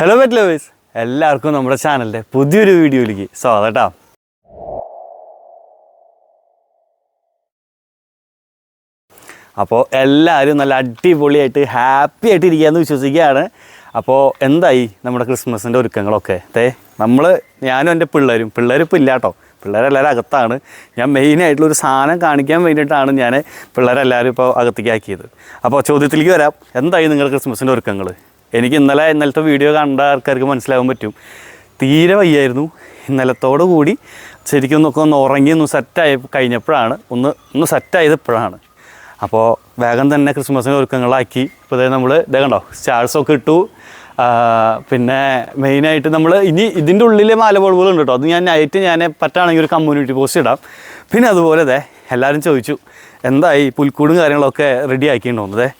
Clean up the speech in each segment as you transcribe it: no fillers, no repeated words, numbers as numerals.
Hello pet lovers, എല്ലാവർക്കും നമ്മുടെ ചാനലിൻ്റെ പുതിയൊരു വീഡിയോയിലേക്ക് സ്വാഗതം കേട്ടോ. അപ്പോൾ എല്ലാവരും നല്ല അടിപൊളിയായിട്ട് ഹാപ്പി ആയിട്ട് ഇരിക്കുകയെന്ന് വിശ്വസിക്കുകയാണ്. അപ്പോൾ എന്തായി നമ്മുടെ ക്രിസ്മസിൻ്റെ ഒരുക്കങ്ങളൊക്കെ? ഞാനും എൻ്റെ പിള്ളേരിപ്പോൾ ഇല്ല കേട്ടോ, പിള്ളേരെല്ലാവരും അകത്താണ്. ഞാൻ മെയിനായിട്ടുള്ളൊരു സാധനം കാണിക്കാൻ വേണ്ടിയിട്ടാണ് ഞാൻ പിള്ളേരെല്ലാവരും ഇപ്പോൾ അകത്തേക്ക് ആക്കിയത്. അപ്പോൾ ചോദ്യത്തിലേക്ക് വരാം, എന്തായി നിങ്ങളുടെ ക്രിസ്മസിൻ്റെ ഒരുക്കങ്ങൾ? എനിക്ക് ഇന്നലത്തെ വീഡിയോ കണ്ട ആൾക്കാർക്ക് മനസ്സിലാകാൻ പറ്റും, തീരെ വയ്യായിരുന്നു. ഇന്നലത്തോടു കൂടി ശരിക്കും ഒന്ന് ഉറങ്ങി സെറ്റായി കഴിഞ്ഞപ്പോഴാണ് ഒന്ന് സെറ്റായത് ഇപ്പോഴാണ്. അപ്പോൾ വേഗം തന്നെ ക്രിസ്മസിന് ഒരുക്കങ്ങളാക്കി. ഇപ്പോൾ നമ്മൾ കണ്ടോ, സ്റ്റാർസൊക്കെ ഇട്ടു. പിന്നെ മെയിനായിട്ട് നമ്മൾ ഇനി ഇതിൻ്റെ ഉള്ളിൽ മാലബൾബുകളുണ്ട് കേട്ടോ, അത് ഞാൻ പറ്റുകയാണെങ്കിൽ ഒരു കമ്മ്യൂണിറ്റി പോസ്റ്റ് ഇടാം. പിന്നെ അതുപോലെ എല്ലാവരും ചോദിച്ചു എന്തായി പുൽക്കൂടും കാര്യങ്ങളൊക്കെ റെഡി ആക്കിയിട്ടുണ്ടോന്നതേ.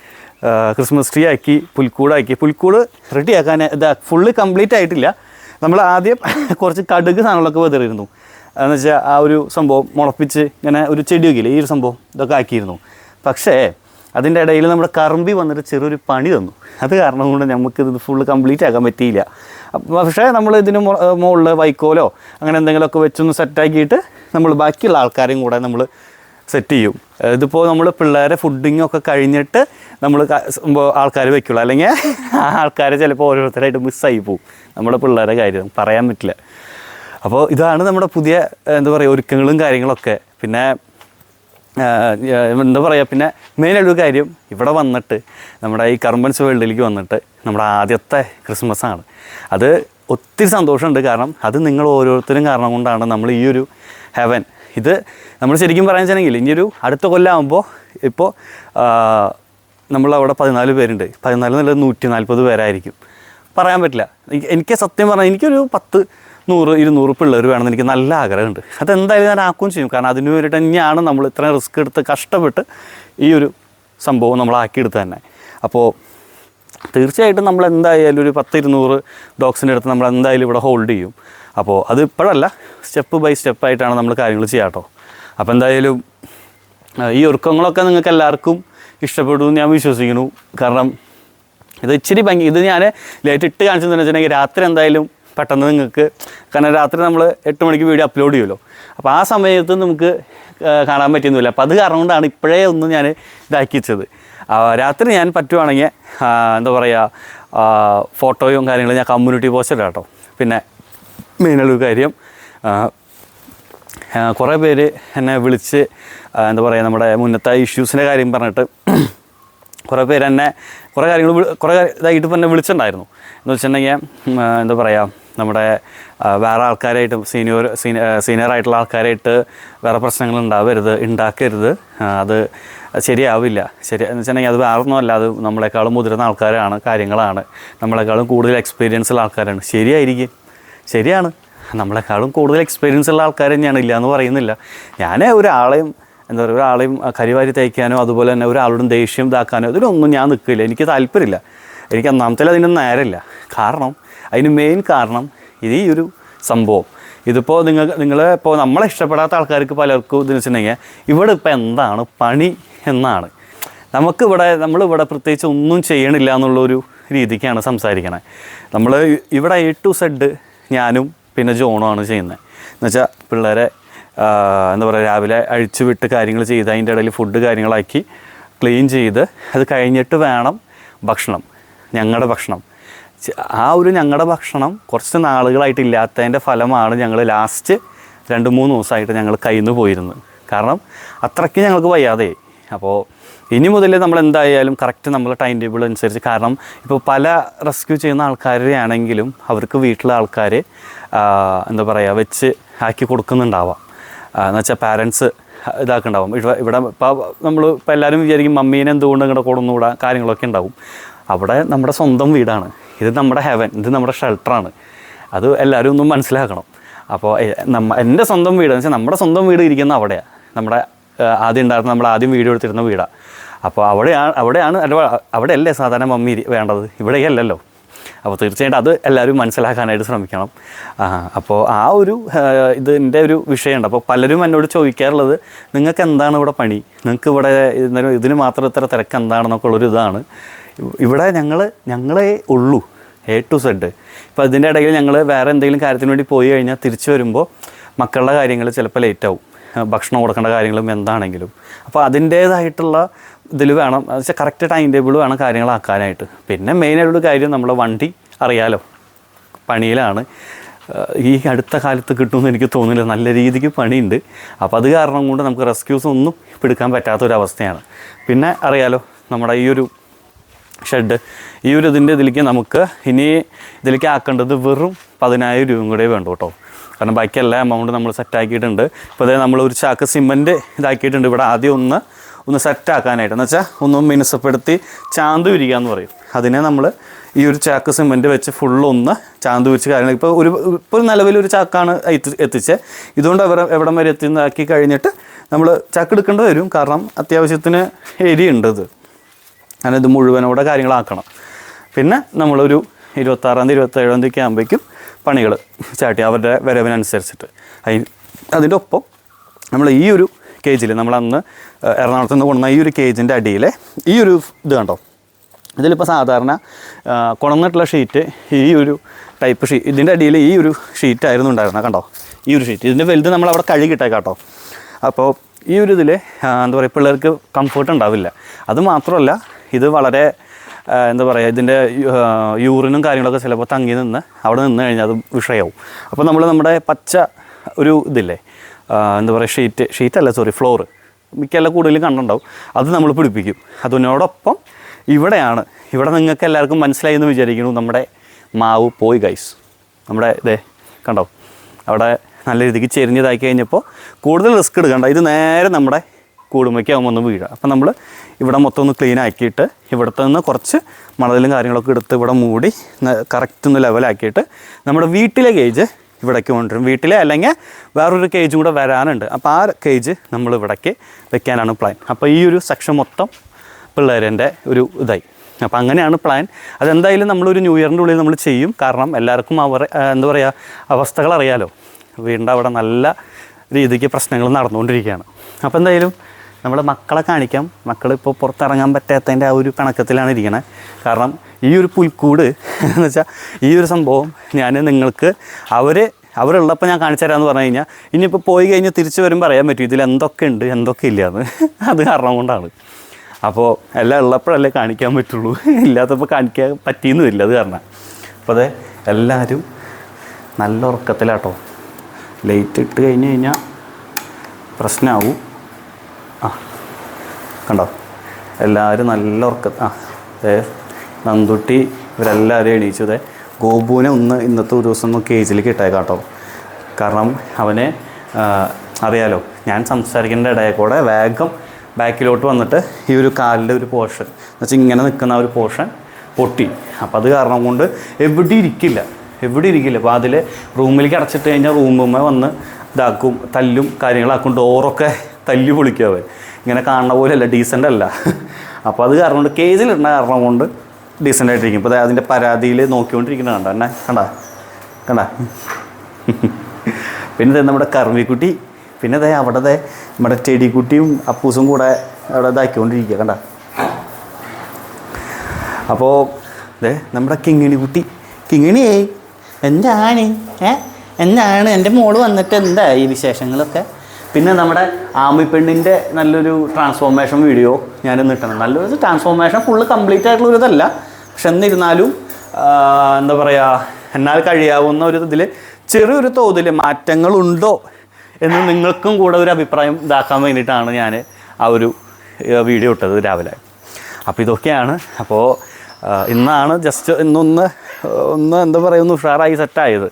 ക്രിസ്മസ് ട്രീ ആക്കി, പുൽക്കൂട് റെഡിയാക്കാൻ ഫുള്ള് കംപ്ലീറ്റ് ആയിട്ടില്ല. നമ്മൾ ആദ്യം കുറച്ച് കടുക് സാധനങ്ങളൊക്കെ വെതറിയിരുന്നു. എന്ന് വെച്ചാൽ ആ ഒരു സംഭവം മുളപ്പിച്ച് ഇങ്ങനെ ഒരു ചെടിയൊക്കെ ഇല്ലേ, ഈ ഒരു സംഭവം ഇതൊക്കെ ആക്കിയിരുന്നു. പക്ഷേ അതിൻ്റെ ഇടയിൽ നമ്മുടെ കറമ്പി വന്നിട്ട് ചെറിയൊരു പണി തന്നു. അത് കാരണം കൊണ്ട് നമുക്കിത് ഫുള്ള് കംപ്ലീറ്റ് ആക്കാൻ പറ്റിയില്ല. പക്ഷേ നമ്മൾ ഇതിന് മുകളിൽ വൈക്കോലോ അങ്ങനെ എന്തെങ്കിലുമൊക്കെ വെച്ചൊന്ന് സെറ്റാക്കിയിട്ട് നമ്മൾ ബാക്കിയുള്ള ആൾക്കാരെയും കൂടെ നമ്മൾ സെറ്റ് ചെയ്യും. ഇതിപ്പോൾ നമ്മൾ പിള്ളേരെ ഫുഡിങ്ങൊക്കെ കഴിഞ്ഞിട്ട് നമ്മൾ ആൾക്കാർ വയ്ക്കുള്ളൂ, അല്ലെങ്കിൽ ആ ആൾക്കാരെ ചിലപ്പോൾ ഓരോരുത്തരായിട്ട് മിസ്സായി പോവും. നമ്മുടെ പിള്ളേരെ കാര്യം പറയാൻ പറ്റില്ല. അപ്പോൾ ഇതാണ് നമ്മുടെ പുതിയ ഒരുക്കങ്ങളും കാര്യങ്ങളൊക്കെ. പിന്നെ പിന്നെ മെയിനായിട്ടൊരു കാര്യം, ഇവിടെ വന്നിട്ട് നമ്മുടെ ഈ കർമ്മൻസ് വേൾഡിലേക്ക് വന്നിട്ട് നമ്മുടെ ആദ്യത്തെ ക്രിസ്മസാണ്. അത് ഒത്തിരി സന്തോഷമുണ്ട്. കാരണം അത് നിങ്ങൾ ഓരോരുത്തരും കാരണം കൊണ്ടാണ് നമ്മൾ ഈ ഒരു ഹെവൻ, ഇത് നമ്മൾ ശരിക്കും പറയാൻ വെച്ചിട്ടുണ്ടെങ്കിൽ ഇനിയൊരു അടുത്ത കൊല്ലമാകുമ്പോൾ ഇപ്പോൾ നമ്മളവിടെ 14 പേരുണ്ട്. 14 എന്നുള്ളത് 140 പേരായിരിക്കും. പറയാൻ പറ്റില്ല. എനിക്ക് സത്യം പറഞ്ഞാൽ എനിക്കൊരു 10, 100, 200 പിള്ളേർ വേണമെന്ന് എനിക്ക് നല്ല ആഗ്രഹമുണ്ട്. അതെന്തായാലും ഞാൻ ആക്കുകയും ചെയ്യും. കാരണം അതിന് വേണ്ടിയിട്ട് തന്നെയാണ് നമ്മൾ ഇത്രയും റിസ്ക് എടുത്ത് കഷ്ടപ്പെട്ട് ഈ ഒരു സംഭവം നമ്മളാക്കിയെടുത്ത് തന്നെ. അപ്പോൾ തീർച്ചയായിട്ടും നമ്മൾ എന്തായാലും ഒരു 10-200 ഡോഗ്സിൻ്റെ അടുത്ത് നമ്മൾ എന്തായാലും ഇവിടെ ഹോൾഡ് ചെയ്യും. അപ്പോൾ അത് ഇപ്പോഴല്ല, സ്റ്റെപ്പ് ബൈ സ്റ്റെപ്പായിട്ടാണ് നമ്മൾ കാര്യങ്ങൾ ചെയ്യാം കേട്ടോ. അപ്പോൾ എന്തായാലും ഈ ഒരുക്കങ്ങളൊക്കെ നിങ്ങൾക്ക് എല്ലാവർക്കും ഇഷ്ടപ്പെടുമെന്ന് ഞാൻ വിശ്വസിക്കുന്നു. കാരണം ഇത് ഇച്ചിരി ഭംഗി, ഇത് ഞാൻ ലൈറ്റ് ഇട്ട് കാണിച്ചതെന്ന് വെച്ചിട്ടുണ്ടെങ്കിൽ രാത്രി എന്തായാലും പെട്ടെന്ന് നിങ്ങൾക്ക്, കാരണം രാത്രി നമ്മൾ 8 മണിക്ക് വീഡിയോ അപ്ലോഡ് ചെയ്യുമല്ലോ, അപ്പോൾ ആ സമയത്ത് നമുക്ക് കാണാൻ പറ്റുന്നില്ല. അപ്പോൾ അത് കാരണം കൊണ്ടാണ് ഇപ്പോഴേ ഒന്ന് ഞാൻ ഇതാക്കി വെച്ചത്. രാത്രി ഞാൻ പറ്റുവാണെങ്കിൽ ഫോട്ടോയും കാര്യങ്ങളും ഞാൻ കമ്മ്യൂണിറ്റി പോസ്റ്റ് ഇടാം കേട്ടോ. പിന്നെ മെയിനുള്ളൊരു കാര്യം, കുറേ പേര് എന്നെ വിളിച്ച് നമ്മുടെ മുന്നത്തെ ഇഷ്യൂസിൻ്റെ കാര്യം പറഞ്ഞിട്ട് കുറേ പേര് എന്നെ കുറേ ഇതായിട്ട് എന്നെ വിളിച്ചിട്ടുണ്ടായിരുന്നു. എന്ന് വെച്ചിട്ടുണ്ടെങ്കിൽ നമ്മുടെ വേറെ ആൾക്കാരായിട്ട് സീനിയറായിട്ടുള്ള ആൾക്കാരായിട്ട് വേറെ പ്രശ്നങ്ങൾ ഉണ്ടാക്കരുത്, അത് ശരിയാവില്ല. എന്ന് വെച്ചിട്ടുണ്ടെങ്കിൽ അത് വേറൊന്നുമല്ല, അത് നമ്മളെക്കാളും മുതിർന്ന ആൾക്കാരാണ്, കാര്യങ്ങളാണ്, നമ്മളെക്കാളും കൂടുതൽ എക്സ്പീരിയൻസ് ഉള്ള ആൾക്കാരാണ്. ശരിയാണ്, നമ്മളെക്കാളും കൂടുതൽ എക്സ്പീരിയൻസ് ഉള്ള ആൾക്കാർ തന്നെയാണ്, ഇല്ല എന്ന് പറയുന്നില്ല. ഞാൻ ഒരാളെയും കരിവാരി തയ്ക്കാനോ അതുപോലെ തന്നെ ഒരാളോടും ദേഷ്യം ഇതാക്കാനോ ഇതിലൊന്നും ഞാൻ നിൽക്കില്ല. എനിക്ക് താല്പര്യമില്ല. എനിക്ക് ഒന്നാമത്തേൽ അതിനൊന്നും നേരമില്ല. കാരണം അതിന് മെയിൻ കാരണം ഇത് ഈ ഒരു സംഭവം, ഇതിപ്പോൾ ഇപ്പോൾ നമ്മളെ ഇഷ്ടപ്പെടാത്ത ആൾക്കാർക്ക് പലർക്കും ഇതെന്ന് വെച്ചിട്ടുണ്ടെങ്കിൽ ഇവിടെ ഇപ്പോൾ എന്താണ് പണി എന്നാണ്. നമ്മളിവിടെ പ്രത്യേകിച്ച് ഒന്നും ചെയ്യണില്ല എന്നുള്ളൊരു രീതിക്കാണ് സംസാരിക്കണത്. നമ്മൾ ഇവിടെ A to Z ഞാനും പിന്നെ ജോണുമാണ് ചെയ്യുന്നത്. എന്നുവെച്ചാൽ പിള്ളേരെ രാവിലെ അഴിച്ചു വിട്ട് കാര്യങ്ങൾ ചെയ്ത് അതിൻ്റെ ഇടയിൽ ഫുഡ് കാര്യങ്ങളാക്കി ക്ലീൻ ചെയ്ത് അത് കഴിഞ്ഞിട്ട് വേണം ഞങ്ങളുടെ ഭക്ഷണം. ആ ഒരു ഞങ്ങളുടെ ഭക്ഷണം കുറച്ച് നാളുകളായിട്ട് ഇല്ലാത്തതിൻ്റെ ഫലമാണ് ഞങ്ങൾ ലാസ്റ്റ് 2-3 ദിവസമായിട്ട് ഞങ്ങൾ കയ്യിൽ നിന്ന് പോയിരുന്നത്. കാരണം അത്രയ്ക്ക് ഞങ്ങൾക്ക് വയ്യാതെ. അപ്പോൾ ഇനി മുതൽ നമ്മൾ എന്തായാലും കറക്റ്റ് നമ്മൾ ടൈം ടേബിൾ അനുസരിച്ച്, കാരണം ഇപ്പോൾ പല റെസ്ക്യൂ ചെയ്യുന്ന ആൾക്കാരെയാണെങ്കിലും അവർക്ക് വീട്ടിലെ ആൾക്കാർ വെച്ച് ആക്കി കൊടുക്കുന്നുണ്ടാവാം. എന്നുവെച്ചാൽ പാരൻസ് ഇതാക്കുന്നുണ്ടാവും. ഇവിടെ ഇപ്പോൾ എല്ലാവരും വിചാരിക്കും മമ്മീനെ എന്തുകൊണ്ട് ഇങ്ങോട്ട് കൊടുന്നുകൂടാ കാര്യങ്ങളൊക്കെ ഉണ്ടാവും. അവിടെ നമ്മുടെ സ്വന്തം വീടാണ്, ഇത് നമ്മുടെ ഹെവൻ, ഇത് നമ്മുടെ ഷെൽട്ടറാണ്. അത് എല്ലാവരും ഒന്നും മനസ്സിലാക്കണം. അപ്പോൾ എൻ്റെ സ്വന്തം വീട് എന്ന് വെച്ചാൽ നമ്മുടെ സ്വന്തം വീട് ഇരിക്കുന്ന അവിടെയാണ്, നമ്മുടെ നമ്മൾ ആദ്യം വീഡിയോ എടുത്തിരുന്ന വീടാണ്. അപ്പോൾ അവിടെയല്ലേ സാധാരണ മമ്മി വേണ്ടത്, ഇവിടെയല്ലല്ലോ. അപ്പോൾ തീർച്ചയായിട്ടും അത് എല്ലാവരും മനസ്സിലാക്കാനായിട്ട് ശ്രമിക്കണം. അപ്പോൾ ആ ഒരു ഇതിൻ്റെ ഒരു വിഷയമുണ്ട്. അപ്പോൾ പലരും എന്നോട് ചോദിക്കാറുള്ളത്, നിങ്ങൾക്ക് എന്താണ് ഇവിടെ പണി, നിങ്ങൾക്ക് ഇവിടെ ഇതിന് മാത്രം ഇത്ര തിരക്ക് എന്താണെന്നൊക്കെ ഉള്ളൊരു ഇതാണ്. ഇവിടെ ഞങ്ങളേ ഉള്ളൂ. to Z. ഇപ്പോൾ ഇതിൻ്റെ ഇടയിൽ ഞങ്ങൾ വേറെ എന്തെങ്കിലും കാര്യത്തിന് വേണ്ടി പോയി കഴിഞ്ഞാൽ തിരിച്ചു വരുമ്പോൾ മക്കളുടെ കാര്യങ്ങൾ ചിലപ്പോൾ ലേറ്റ് ആവും, ഭക്ഷണം കൊടുക്കേണ്ട കാര്യങ്ങളും എന്താണെങ്കിലും. അപ്പോൾ അതിൻ്റേതായിട്ടുള്ള ഇതിൽ വേണം, എന്ന് വെച്ചാൽ കറക്റ്റ് ടൈം ടേബിൾ വേണം കാര്യങ്ങളാക്കാനായിട്ട്. പിന്നെ മെയിനായിട്ടൊരു കാര്യം, നമ്മളെ വണ്ടി അറിയാലോ പണിയിലാണ്. ഈ അടുത്ത കാലത്ത് കിട്ടുമെന്ന് എനിക്ക് തോന്നുന്നില്ല, നല്ല രീതിക്ക് പണിയുണ്ട്. അപ്പോൾ അത് കാരണം കൊണ്ട് നമുക്ക് റെസ്ക്യൂസ് ഒന്നും എടുക്കാൻ പറ്റാത്തൊരവസ്ഥയാണ്. പിന്നെ അറിയാലോ നമ്മുടെ ഈ ഒരു ഷെഡ്, ഈ ഒരു ഇതിലേക്ക് നമുക്ക് ഇനി ഇതിലേക്ക് ആക്കേണ്ടത് വെറും 10,000 രൂപയും കൂടെ വേണ്ടു കേട്ടോ. കാരണം ബാക്കി എല്ലാ എമൗണ്ട് നമ്മൾ സെറ്റാക്കിയിട്ടുണ്ട്. ഇപ്പോൾ അതായത് നമ്മൾ ഒരു ചാക്ക് സിമൻറ്റ് ഇതാക്കിയിട്ടുണ്ട് ഇവിടെ. ആദ്യം ഒന്ന് സെറ്റാക്കാനായിട്ട്, എന്ന് വെച്ചാൽ ഒന്ന് മിനുസപ്പെടുത്തി ചാന്ത് വിരിക്കുക എന്ന് പറയും. അതിനെ നമ്മൾ ഈ ഒരു ചാക്ക് സിമൻറ്റ് വെച്ച് ഫുള്ളൊന്ന് ചാന്ത് വിരിച്ച് കാര്യങ്ങൾ ഇപ്പോൾ നിലവിലൊരു ചാക്കാണ് എത്തിച്ചത്. ഇതുകൊണ്ട് എവിടം വരെ എത്തിയതാക്കി കഴിഞ്ഞിട്ട് നമ്മൾ ചാക്ക് എടുക്കേണ്ടി വരും. കാരണം അത്യാവശ്യത്തിന് ഏരിയ ഉണ്ട് ഇത്, അങ്ങനെ ഇത് മുഴുവനോടെ കാര്യങ്ങളാക്കണം. പിന്നെ നമ്മളൊരു 26-ാം തീയതി 27-ാം തീയതി ആകുമ്പോഴേക്കും പണികൾ സ്റ്റാർട്ട് ചെയ്യും അവരുടെ വരവിനനുസരിച്ചിട്ട്. അതിൻ്റെ ഒപ്പം നമ്മൾ ഈ ഒരു കേജിൽ നമ്മളന്ന് എറണാകുളത്ത് നിന്ന് കൊണ്ടുവന്ന ഈ ഒരു കേജിൻ്റെ അടിയിലെ ഈ ഒരു ഇത് കണ്ടോ, ഇതിലിപ്പോൾ സാധാരണ കൊണ്ടുവന്നിട്ടുള്ള ഷീറ്റ് ഈ ഒരു ടൈപ്പ് ഷീറ്റ്, ഇതിൻ്റെ അടിയിൽ ഈ ഒരു ഷീറ്റായിരുന്നു ഉണ്ടായിരുന്നത് കണ്ടോ, ഈ ഒരു ഷീറ്റ്. ഇതിൻ്റെ വലുത് നമ്മളവിടെ കഴുകിയിട്ടേക്കാം കേട്ടോ. അപ്പോൾ ഈ ഒരു ഇതിൽ എന്താ പറയുക, പിള്ളേർക്ക് കംഫർട്ട് ഉണ്ടാവില്ല. അത് മാത്രമല്ല ഇത് വളരെ എന്താ പറയുക, ഇതിൻ്റെ യൂറിനും കാര്യങ്ങളൊക്കെ ചിലപ്പോൾ തങ്ങി നിന്ന് അവിടെ നിന്ന് കഴിഞ്ഞാൽ അത് വിഷയമാവും. അപ്പോൾ നമ്മൾ നമ്മുടെ പച്ച ഒരു ഇതില്ലേ, എന്താ പറയുക, ഫ്ലോറ് മിക്ക എല്ലാം കൂടുതൽ കണ്ടുണ്ടാവും, അത് നമ്മൾ പിടിപ്പിക്കും. അതിനോടൊപ്പം ഇവിടെ നിങ്ങൾക്ക് എല്ലാവർക്കും മനസ്സിലായി എന്ന് വിചാരിക്കുന്നു, നമ്മുടെ മാവ് പോയി ഗൈസ്. നമ്മുടെ ഇതേ കണ്ടോ, അവിടെ നല്ല രീതിക്ക് ചെരിഞ്ഞതാക്കി കഴിഞ്ഞപ്പോൾ കൂടുതൽ റിസ്ക് എടുക്കണ്ട, ഇത് നേരെ നമ്മുടെ കൂടുമ്പയ്ക്കാകുമ്പോൾ ഒന്ന് വീഴുക. അപ്പം നമ്മൾ ഇവിടെ മൊത്തം ഒന്ന് ക്ലീൻ ആക്കിയിട്ട് ഇവിടുത്തെ നിന്ന് കുറച്ച് മണലും കാര്യങ്ങളൊക്കെ എടുത്ത് ഇവിടെ മൂടി കറക്റ്റ് ഒന്ന് ലെവലാക്കിയിട്ട് നമ്മുടെ വീട്ടിലെ കേജ് ഇവിടേക്ക് കൊണ്ടുവരും. വീട്ടിലെ അല്ലെങ്കിൽ വേറൊരു കേജും കൂടെ വരാനുണ്ട്. അപ്പോൾ ആ കേജ് നമ്മൾ ഇവിടേക്ക് വെക്കാനാണ് പ്ലാൻ. അപ്പോൾ ഈ ഒരു സെക്ഷൻ മൊത്തം പിള്ളേരുടെ ഒരു ഇതായി. അപ്പോൾ അങ്ങനെയാണ് പ്ലാൻ. അതെന്തായാലും നമ്മളൊരു ന്യൂ ഇയറിൻ്റെ ഉള്ളിൽ നമ്മൾ ചെയ്യും. കാരണം എല്ലാവർക്കും എന്താ പറയുക, അവസ്ഥകൾ അറിയാലോ, വീടിൻ്റെ അവിടെ നല്ല രീതിക്ക് പ്രശ്നങ്ങൾ നടന്നുകൊണ്ടിരിക്കുകയാണ്. അപ്പോൾ എന്തായാലും നമ്മുടെ മക്കളെ കാണിക്കാം. മക്കളിപ്പോൾ പുറത്തിറങ്ങാൻ പറ്റാത്തതിൻ്റെ ആ ഒരു പിണക്കത്തിലാണ് ഇരിക്കണത്. കാരണം ഈ ഒരു പുൽക്കൂട് എന്ന് വെച്ചാൽ ഈ ഒരു സംഭവം ഞാൻ നിങ്ങൾക്ക് അവരുള്ളപ്പോൾ ഞാൻ കാണിച്ചു തരാമെന്ന് പറഞ്ഞു കഴിഞ്ഞാൽ ഇനിയിപ്പോൾ പോയി കഴിഞ്ഞ് തിരിച്ച് വരുമ്പോൾ അറിയാൻ പറ്റും ഇതിൽ എന്തൊക്കെ ഉണ്ട് എന്തൊക്കെ ഇല്ലയെന്ന്. അത് കാരണം കൊണ്ടാണ്. അപ്പോൾ എല്ലാം ഉള്ളപ്പോഴല്ലേ കാണിക്കാൻ പറ്റുള്ളൂ, ഇല്ലാത്തപ്പോൾ കാണിക്കാൻ പറ്റിയെന്നും ഇല്ല. അത് കാരണം അപ്പോൾ അതെ എല്ലാവരും നല്ല ഉറക്കത്തിലാട്ടോ. ലൈറ്റ് ഇട്ട് കഴിഞ്ഞ് കഴിഞ്ഞാൽ പ്രശ്നമാവും. കണ്ടോ എല്ലാവരും നല്ല നന്ദുട്ടി ഇവരെല്ലാവരും എണീച്ചതേ. ഗോപുവിനെ ഇന്നത്തെ ഒരു ദിവസം ഒന്ന് കേജിലേക്ക് ഇട്ടേക്കാം കേട്ടോ. കാരണം അവനെ അറിയാലോ, ഞാൻ സംസാരിക്കേണ്ട ഇടയിൽ കൂടെ വേഗം ബാക്കിലോട്ട് വന്നിട്ട് ഈ ഒരു കാലിൻ്റെ ഒരു പോർഷൻ എന്ന് വെച്ചാൽ ഇങ്ങനെ നിൽക്കുന്ന ഒരു പോർഷൻ പൊട്ടി. അപ്പോൾ അത് കാരണം കൊണ്ട് എവിടെ ഇരിക്കില്ല. അപ്പോൾ അതിൽ റൂമിലേക്ക് അടച്ചിട്ട് കഴിഞ്ഞാൽ റൂമുമ്മ വന്ന് ഇതാക്കും, തല്ലും കാര്യങ്ങളാക്കും. ഡോറൊക്കെ തല്ലി പൊളിക്കും അവൻ. ഇങ്ങനെ കാണുന്ന പോലെയല്ല, ഡീസൻ്റ് അല്ല. അപ്പോൾ അത് കാരണം കൊണ്ട് കേജിലിടുന്ന കാരണം കൊണ്ട് ഡീസൻ്റ് ആയിട്ടിരിക്കും. ഇപ്പോൾ അതിൻ്റെ പരാതിയിൽ നോക്കിക്കൊണ്ടിരിക്കുന്നത് കണ്ട. പിന്നെ നമ്മുടെ കർമ്മിക്കുട്ടി, പിന്നെ അവിടെ നമ്മുടെ ചെടിക്കുട്ടിയും അപ്പൂസും കൂടെ അവിടെ ഇതാക്കിക്കൊണ്ടിരിക്കുക കണ്ട. അപ്പോൾ നമ്മുടെ കിങ്ങിണി കുട്ടി, കിങ്ങിണിയേ എന്താണ് എന്താണ് എൻ്റെ മോള് വന്നിട്ട് എന്താ ഈ വിശേഷങ്ങളൊക്കെ. പിന്നെ നമ്മുടെ ആമിപ്പെണ്ണിൻ്റെ നല്ലൊരു ട്രാൻസ്ഫോർമേഷൻ വീഡിയോ ഞാനിന്ന് ഇട്ടണം. നല്ലൊരു ട്രാൻസ്ഫോർമേഷൻ ഫുള്ള് കംപ്ലീറ്റ് ആയിട്ടുള്ളൊരു ഇതല്ല, പക്ഷെ എന്നിരുന്നാലും എന്താ പറയുക, എന്നാൽ കഴിയാവുന്ന ഒരു ഇതിൽ ചെറിയൊരു തോതിൽ മാറ്റങ്ങളുണ്ടോ എന്ന് നിങ്ങൾക്കും കൂടെ ഒരു അഭിപ്രായം ഇതാക്കാൻ വേണ്ടിയിട്ടാണ് ഞാൻ ആ ഒരു വീഡിയോ ഇട്ടത് രാവിലെ. അപ്പോൾ ഇതൊക്കെയാണ്. അപ്പോൾ ഇന്നാണ് ജസ്റ്റ് ഇന്നൊന്ന് എന്താ പറയുക, ഒന്ന് ഉഷാറായി സെറ്റായത്.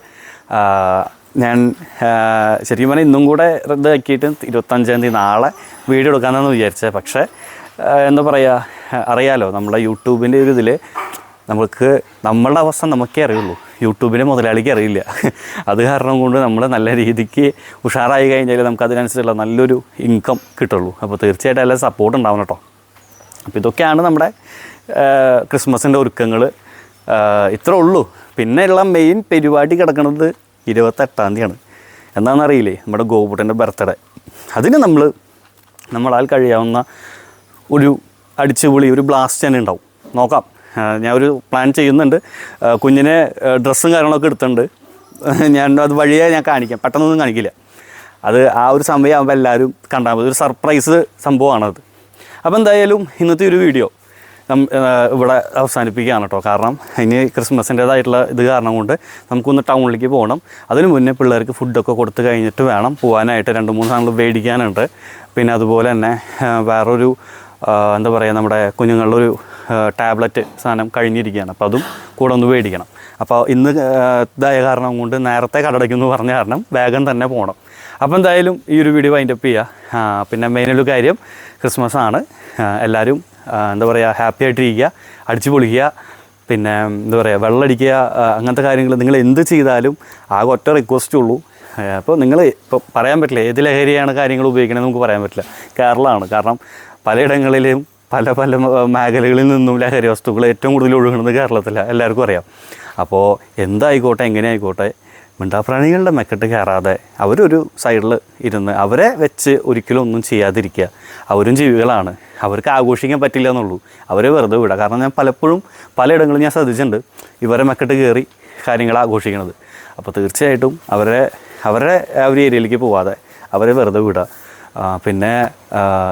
ഞാൻ ശരിക്കും പറഞ്ഞാൽ ഇന്നും കൂടെ റദ്ദാക്കിയിട്ട് 25-ാം തീയതി നാളെ വീഡിയോ എടുക്കാമെന്നാണ് വിചാരിച്ചത്. പക്ഷേ എന്താ പറയുക, അറിയാലോ നമ്മുടെ യൂട്യൂബിൻ്റെ ഒരു ഇതിൽ നമ്മളുടെ അവസ്ഥ നമുക്കേ അറിയുള്ളൂ, യൂട്യൂബിലെ മുതലാളിക്ക് അറിയില്ല. അത് കാരണം കൊണ്ട് നമ്മൾ നല്ല രീതിക്ക് ഉഷാറായി കഴിഞ്ഞാൽ നമുക്ക് അതിനനുസരിച്ചുള്ള നല്ലൊരു ഇൻകം കിട്ടുള്ളൂ. അപ്പോൾ തീർച്ചയായിട്ടും എല്ലാം സപ്പോർട്ട് ഉണ്ടാവണം കേട്ടോ. അപ്പോൾ ഇതൊക്കെയാണ് നമ്മുടെ ക്രിസ്മസിൻ്റെ ഒരുക്കങ്ങൾ. ഇത്രേ ഉള്ളൂ. പിന്നെ ഉള്ള മെയിൻ പരിപാടി കിടക്കുന്നത് 28-ാം തീയതിയാണ്. എന്താണെന്നറിയില്ലേ, നമ്മുടെ ഗോപുട്ടൻ്റെ ബർത്ത്ഡേ. അതിന് നമ്മളാൽ കഴിയാവുന്ന ഒരു അടിച്ചുപൊളി ഒരു ബ്ലാസ്റ്റ് തന്നെ ഉണ്ടാവും. നോക്കാം ഞാൻ ഒരു പ്ലാൻ ചെയ്യുന്നുണ്ട്. കുഞ്ഞിന് ഡ്രസ്സും കാര്യങ്ങളൊക്കെ എടുത്തിട്ടുണ്ട്. ഞാൻ അത് വഴിയെ ഞാൻ കാണിക്കാം, പെട്ടെന്നൊന്നും കാണിക്കില്ല. അത് ആ ഒരു സമയമാകുമ്പോൾ എല്ലാവരും കണ്ടാൽ മതി. ഒരു സർപ്രൈസ് സംഭവമാണത്. അപ്പോൾ എന്തായാലും ഇന്നത്തെ ഒരു വീഡിയോ ഇവിടെ അവസാനിപ്പിക്കുകയാണ് കേട്ടോ. കാരണം ഇനി ക്രിസ്മസിൻ്റേതായിട്ടുള്ള ഇത് കാരണം കൊണ്ട് നമുക്കൊന്ന് ടൗണിലേക്ക് പോകണം. അതിന് മുന്നേ പിള്ളേർക്ക് ഫുഡൊക്കെ കൊടുത്ത് കഴിഞ്ഞിട്ട് വേണം പോകാനായിട്ട്. 2-3 സാധനങ്ങൾ മേടിക്കാനുണ്ട്. പിന്നെ അതുപോലെ തന്നെ വേറൊരു എന്താ പറയുക, നമ്മുടെ കുഞ്ഞുങ്ങളുടെ ഒരു ടാബ്ലറ്റ് സാധനം കഴിഞ്ഞിരിക്കുകയാണ്. അപ്പോൾ അതും കൂടെ ഒന്ന് മേടിക്കണം. അപ്പോൾ ഇന്ന് ഇതായ കാരണം കൊണ്ട് നേരത്തെ കടടയ്ക്കുമെന്ന് പറഞ്ഞ കാരണം വേഗം തന്നെ പോകണം. അപ്പോൾ എന്തായാലും ഈ ഒരു വീഡിയോ വൈൻഡപ്പ് ചെയ്യുക. പിന്നെ മെയിനൊരു കാര്യം ക്രിസ്മസ് ആണ്. എല്ലാവരും എന്താ പറയുക, ഹാപ്പി ആയിട്ടിരിക്കുക, അടിച്ചു പൊളിക്കുക. പിന്നെ എന്താ പറയുക, വെള്ളമടിക്കുക, അങ്ങനത്തെ കാര്യങ്ങൾ നിങ്ങൾ എന്ത് ചെയ്താലും ആകെ ഒറ്റ റിക്വസ്റ്റേ ഉള്ളൂ. അപ്പോൾ നിങ്ങൾ ഇപ്പോൾ പറയാൻ പറ്റില്ല ഏത് ലഹരിയാണ് കാര്യങ്ങൾ ഉപയോഗിക്കണമെന്ന് നമുക്ക് പറയാൻ പറ്റില്ല. കേരളമാണ്. കാരണം പലയിടങ്ങളിലും പല മേഖലകളിൽ നിന്നും ലഹരി വസ്തുക്കൾ ഏറ്റവും കൂടുതൽ ഒഴുകുന്നത് കേരളത്തിലാണ്, എല്ലാവർക്കും അറിയാം. അപ്പോൾ എന്തായിക്കോട്ടെ, എങ്ങനെ ആയിക്കോട്ടെ, മിണ്ടാപ്രാണികളുടെ മെക്കെട്ട് കയറാതെ അവരൊരു സൈഡിൽ ഇരുന്ന് അവരെ വെച്ച് ഒരിക്കലും ഒന്നും ചെയ്യാതിരിക്കുക. അവരും ജീവികളാണ്, അവർക്ക് ആഘോഷിക്കാൻ പറ്റില്ല എന്നുള്ളൂ. അവരെ വെറുതെ വിടുക. കാരണം ഞാൻ പലപ്പോഴും പലയിടങ്ങളും ഞാൻ ശ്രദ്ധിച്ചിട്ടുണ്ട് ഇവരെ മെക്കെട്ട് കയറി കാര്യങ്ങൾ ആഘോഷിക്കണത്. അപ്പോൾ തീർച്ചയായിട്ടും അവരുടെ ആ ഒരു ഏരിയയിലേക്ക് പോവാതെ അവരെ വെറുതെ വിടുക. പിന്നെ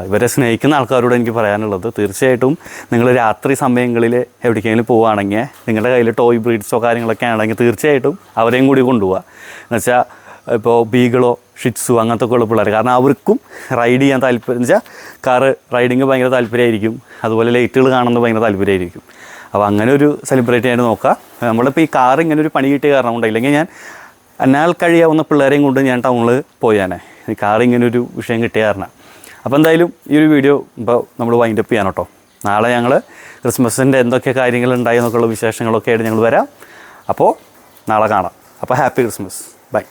ഇവരെ സ്നേഹിക്കുന്ന ആൾക്കാരോട് എനിക്ക് പറയാനുള്ളത്, തീർച്ചയായിട്ടും നിങ്ങൾ രാത്രി സമയങ്ങളിൽ എവിടേക്കെങ്കിലും പോവുകയാണെങ്കിൽ നിങ്ങളുടെ കയ്യിൽ ടോയ് ബ്രീഡ്സോ കാര്യങ്ങളൊക്കെ ആണെങ്കിൽ തീർച്ചയായിട്ടും അവരെയും കൂടി കൊണ്ടുപോവുക. എന്നുവെച്ചാൽ ഇപ്പോൾ ബീഗളോ ഷിറ്റ്സോ അങ്ങനത്തെ ഒക്കെ ഉള്ള പിള്ളേർ, കാരണം അവർക്കും റൈഡ് ചെയ്യാൻ താല്പര്യം, എന്ന് വെച്ചാൽ കാറ് റൈഡിങ് ഭയങ്കര താല്പര്യമായിരിക്കും. അതുപോലെ ലൈറ്റുകൾ കാണുന്നത് ഭയങ്കര താല്പര്യമായിരിക്കും. അപ്പോൾ അങ്ങനെ ഒരു സെലിബ്രേറ്റ് ചെയ്യാൻ നോക്കുക. നമ്മളിപ്പോൾ ഈ കാർ ഇങ്ങനെ ഒരു പണി കിട്ടിയ കാരണം കൊണ്ട്, ഇല്ലെങ്കിൽ ഞാൻ എന്നാൽ കഴിയാവുന്ന പിള്ളേരെയും കൊണ്ട് ഞാൻ ടൗണിൽ പോയാനേ. ഈ കാർ ഇങ്ങനൊരു വിഷയം കിട്ടിയ കാരണം. അപ്പോൾ എന്തായാലും ഈ ഒരു വീഡിയോ ഇപ്പോൾ നമ്മൾ വൈൻഡപ്പ് ചെയ്യാൻ കേട്ടോ. നാളെ ഞങ്ങൾ ക്രിസ്മസിൻ്റെ എന്തൊക്കെ കാര്യങ്ങളുണ്ടായി എന്നൊക്കെയുള്ള വിശേഷങ്ങളൊക്കെ ആയിട്ട് ഞങ്ങൾ വരാം. അപ്പോൾ നാളെ കാണാം. അപ്പോൾ ഹാപ്പി ക്രിസ്മസ്. ബൈ.